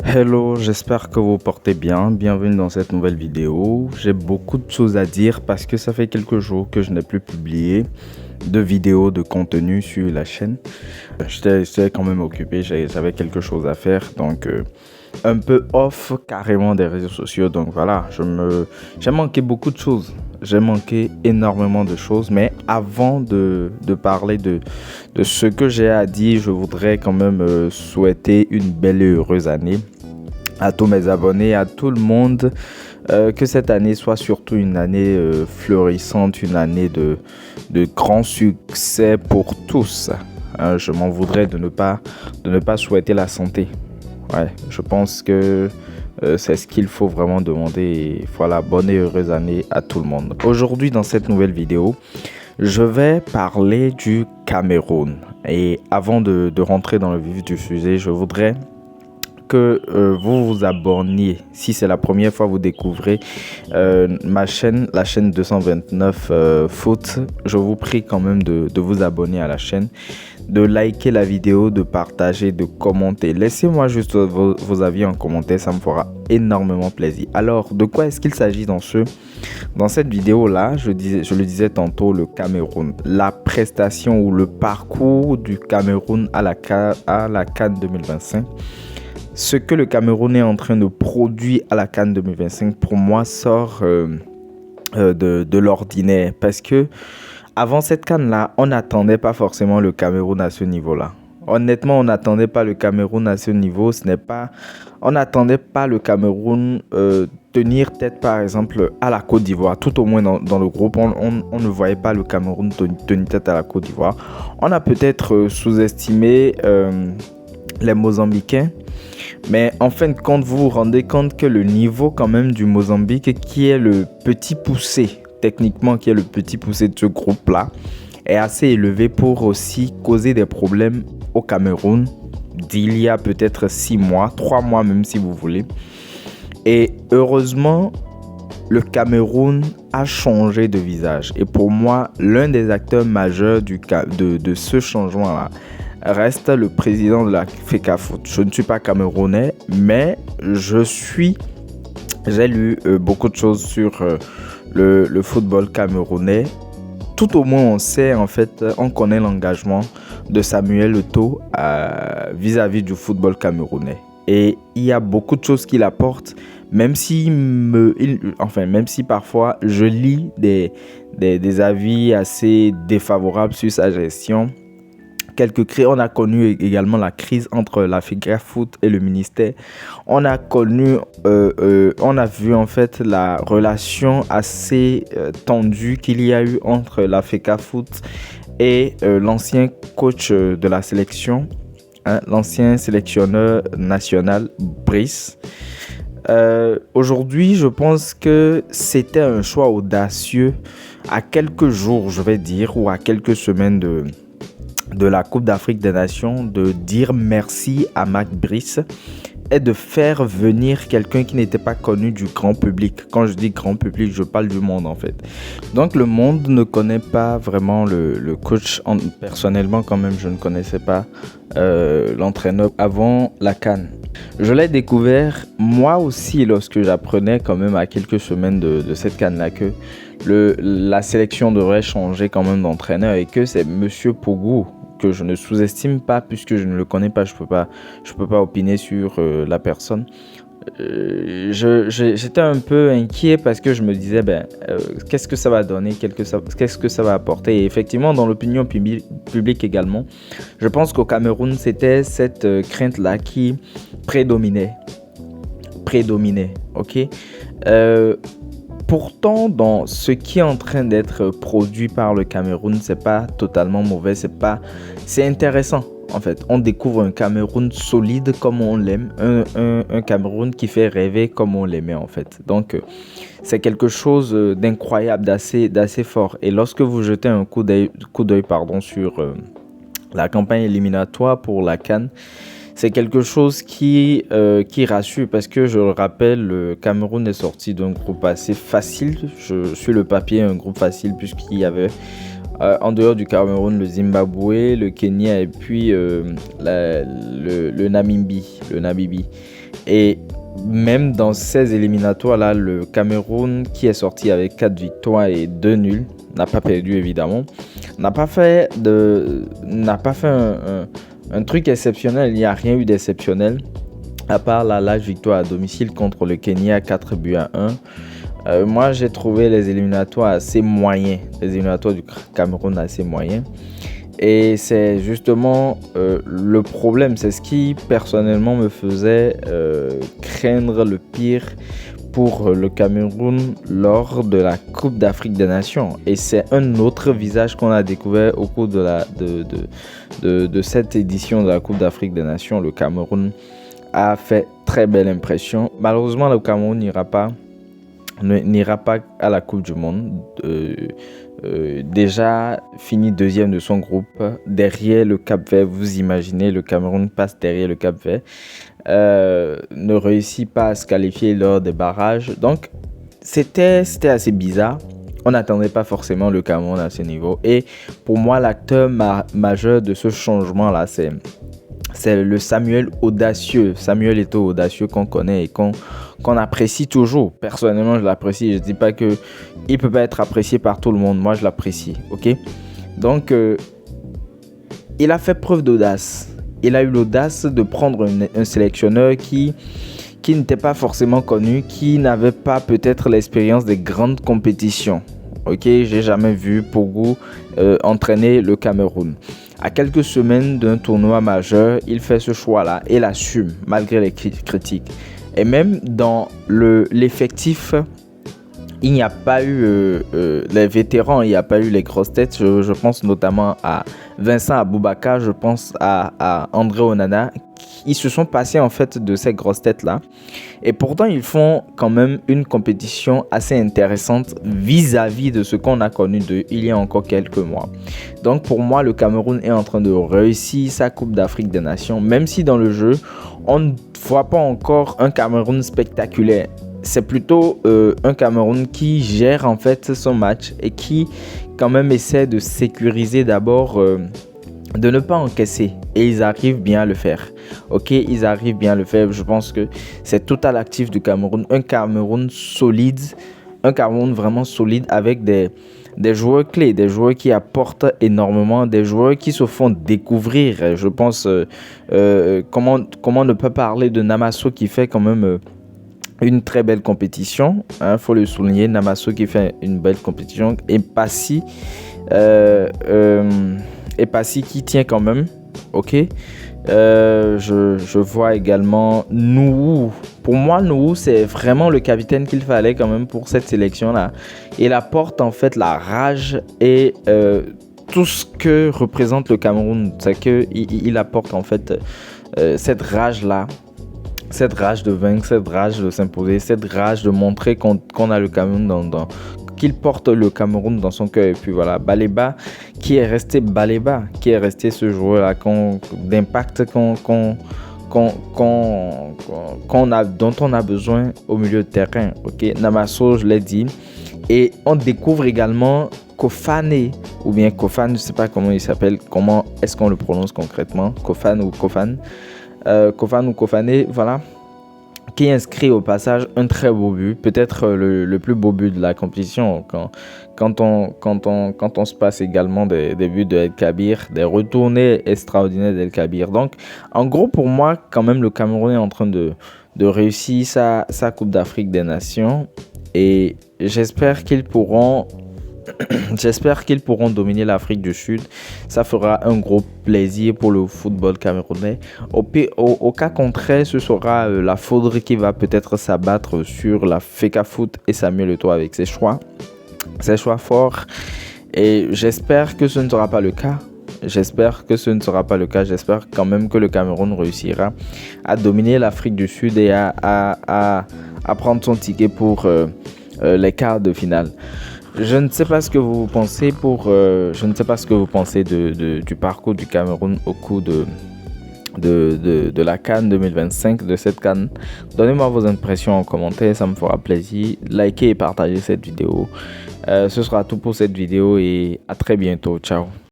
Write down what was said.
Hello, j'espère que vous portez bien. Bienvenue dans cette nouvelle vidéo. J'ai beaucoup de choses à dire parce que ça fait quelques jours que je n'ai plus publié de vidéos, de contenu sur la chaîne. J'étais quand même occupé, j'avais quelque chose à faire, donc un peu off carrément des réseaux sociaux. Donc voilà, j'ai manqué beaucoup de choses. J'ai manqué énormément de choses, mais avant de parler de ce que j'ai à dire, je voudrais quand même souhaiter une belle et heureuse année à tous mes abonnés, à tout le monde, que cette année soit surtout une année florissante, une année de grand succès pour tous. Je m'en voudrais de ne pas souhaiter la santé. Ouais, je pense que c'est ce qu'il faut vraiment demander. Et voilà, bonne et heureuse année à tout le monde. Aujourd'hui, dans cette nouvelle vidéo, je vais parler du Cameroun. Et avant de rentrer dans le vif du sujet, je voudrais que vous vous abonniez. Si c'est la première fois que vous découvrez ma chaîne, la chaîne 229 Foot, je vous prie quand même de vous abonner à la chaîne, de liker la vidéo, de partager, de commenter. Laissez-moi juste vos avis en commentaire, ça me fera énormément plaisir. Alors, de quoi est-ce qu'il s'agit dans cette vidéo-là? Je le disais tantôt, le Cameroun. La prestation ou le parcours du Cameroun à la CAN 2025. Ce que le Cameroun est en train de produire à la CAN 2025, pour moi, sort de l'ordinaire. Parce que avant cette CAN-là, on n'attendait pas forcément le Cameroun à ce niveau-là. Honnêtement, on n'attendait pas le Cameroun à ce niveau. On n'attendait pas le Cameroun tenir tête, par exemple, à la Côte d'Ivoire. Tout au moins dans le groupe, on ne voyait pas le Cameroun tenir tête à la Côte d'Ivoire. On a peut-être sous-estimé les Mozambicains. Mais en fin de compte, vous vous rendez compte que le niveau quand même du Mozambique, qui est le petit poussé, techniquement qui est le petit poussé de ce groupe-là, est assez élevé pour aussi causer des problèmes au Cameroun d'il y a peut-être 6 mois, 3 mois même si vous voulez. Et heureusement, le Cameroun a changé de visage. Et pour moi, l'un des acteurs majeurs de ce changement-là reste le président de la FECAFOOT. Je ne suis pas camerounais, mais j'ai lu beaucoup de choses sur le football camerounais. Tout au moins, on connaît l'engagement de Samuel Eto'o vis-à-vis du football camerounais. Et il y a beaucoup de choses qu'il apporte, même si parfois je lis des avis assez défavorables sur sa gestion. On a connu également la crise entre la FECAFOOT et le ministère. On a vu en fait la relation assez tendue qu'il y a eu entre la FECAFOOT et l'ancien coach de la sélection, l'ancien sélectionneur national Brice. Aujourd'hui, je pense que c'était un choix audacieux à quelques jours, je vais dire, ou à quelques semaines de la Coupe d'Afrique des Nations, de dire merci à Mac Brice et de faire venir quelqu'un qui n'était pas connu du grand public. Quand je dis grand public, je parle du monde en fait. Donc le monde ne connaît pas vraiment le coach. Personnellement quand même, je ne connaissais pas l'entraîneur avant la CAN. Je l'ai découvert moi aussi lorsque j'apprenais quand même à quelques semaines de cette CAN-là que la sélection devrait changer quand même d'entraîneur et que c'est Monsieur Pogou, que je ne sous-estime pas puisque je ne le connais pas, je peux pas opiner sur la personne. J'étais un peu inquiet parce que je me disais qu'est-ce que ça va donner, qu'est-ce que ça va apporter. Et effectivement, dans l'opinion publique également, je pense qu'au Cameroun, c'était cette crainte-là qui prédominait, ok. Pourtant, dans ce qui est en train d'être produit par le Cameroun, c'est pas totalement mauvais, c'est intéressant. En fait, on découvre un Cameroun solide comme on l'aime, un Cameroun qui fait rêver comme on l'aimait en fait. Donc, c'est quelque chose d'incroyable, d'assez fort. Et lorsque vous jetez un coup d'œil sur la campagne éliminatoire pour la CAN, c'est quelque chose qui rassure parce que je le rappelle, le Cameroun est sorti d'un groupe assez facile. Sur le papier, un groupe facile puisqu'il y avait en dehors du Cameroun, le Zimbabwe, le Kenya et puis le Namibie. Et même dans ces éliminatoires-là, le Cameroun, qui est sorti avec 4 victoires et 2 nuls, n'a pas perdu évidemment, n'a pas fait un truc exceptionnel. Il n'y a rien eu d'exceptionnel, à part la large victoire à domicile contre le Kenya 4 buts à 1. Moi, j'ai trouvé les éliminatoires assez moyens, les éliminatoires du Cameroun assez moyens. Et c'est justement le problème, c'est ce qui personnellement me faisait craindre le pire pour le Cameroun lors de la Coupe d'Afrique des Nations. Et c'est un autre visage qu'on a découvert au cours de cette édition de la Coupe d'Afrique des Nations. Le Cameroun a fait très belle impression. Malheureusement, le Cameroun n'ira pas à la Coupe du Monde. Déjà fini deuxième de son groupe, derrière le Cap-Vert. Vous imaginez, le Cameroun passe derrière le Cap-Vert, ne réussit pas à se qualifier lors des barrages. Donc c'était assez bizarre. On n'attendait pas forcément le Cameroun à ce niveau. Et pour moi, l'acteur majeur de ce changement-là, c'est le Samuel audacieux, Samuel Eto'o audacieux qu'on connaît et qu'on apprécie toujours. Personnellement, je l'apprécie. Je ne dis pas qu'il ne peut pas être apprécié par tout le monde. Moi, je l'apprécie. Ok. Donc, il a fait preuve d'audace. Il a eu l'audace de prendre un sélectionneur qui n'était pas forcément connu, qui n'avait pas peut-être l'expérience des grandes compétitions. Ok, j'ai jamais vu Pogo entraîner le Cameroun. À quelques semaines d'un tournoi majeur, il fait ce choix-là et l'assume malgré les critiques. Et même dans l'effectif, il n'y a pas eu les vétérans, il n'y a pas eu les grosses têtes. Je pense notamment à Vincent Aboubakar, je pense à André Onana. Ils se sont passés en fait de ces grosses têtes-là. Et pourtant, ils font quand même une compétition assez intéressante vis-à-vis de ce qu'on a connu d'eux il y a encore quelques mois. Donc pour moi, le Cameroun est en train de réussir sa Coupe d'Afrique des Nations, même si dans le jeu, on ne voit pas encore un Cameroun spectaculaire. C'est plutôt un Cameroun qui gère en fait son match et qui quand même essaie de sécuriser d'abord, de ne pas encaisser. Et ils arrivent bien à le faire. Ok, ils arrivent bien à le faire. Je pense que c'est total actif du Cameroun. Un Cameroun solide, un Cameroun vraiment solide avec des joueurs clés, des joueurs qui apportent énormément, des joueurs qui se font découvrir. Je pense, comment ne pas parler de Namasso qui fait quand même une très belle compétition, faut le souligner. Namasso qui fait une belle compétition. Et Passy qui tient quand même. Ok. Je vois également Nourou. Pour moi, Nourou, c'est vraiment le capitaine qu'il fallait quand même pour cette sélection-là. Il apporte en fait la rage et tout ce que représente le Cameroun. C'est qu'il apporte en fait cette rage-là. Cette rage de vaincre, cette rage de s'imposer, cette rage de montrer qu'on a le Cameroun qu'il porte le Cameroun dans son cœur. Et puis voilà, Baleba qui est resté ce joueur-là d'impact dont on a besoin au milieu de terrain. Ok, Namasso, je l'ai dit. Et on découvre également Kofane, ou bien Kofan, je ne sais pas comment il s'appelle, comment est-ce qu'on le prononce concrètement, Kofan ou Kofane, voilà, qui inscrit au passage un très beau but, peut-être le plus beau but de la compétition, quand on se passe également des buts de El Kabir, des retournées extraordinaires d'El Kabir. Donc, en gros, pour moi, quand même, le Cameroun est en train de réussir sa Coupe d'Afrique des Nations, et j'espère qu'ils pourront dominer l'Afrique du Sud. Ça fera un gros plaisir pour le football camerounais. Au cas contraire, ce sera la Faudre qui va peut-être s'abattre sur la Fecafoot et Samuel Eto'o avec ses choix forts. Et j'espère que ce ne sera pas le cas. J'espère quand même que le Cameroun réussira à dominer l'Afrique du Sud et à prendre son ticket pour les quarts de finale. Je ne sais pas ce que vous pensez du parcours du Cameroun au cours de la CAN 2025, de cette CAN. Donnez-moi vos impressions en commentaire, ça me fera plaisir. Likez et partagez cette vidéo. Ce sera tout pour cette vidéo et à très bientôt. Ciao.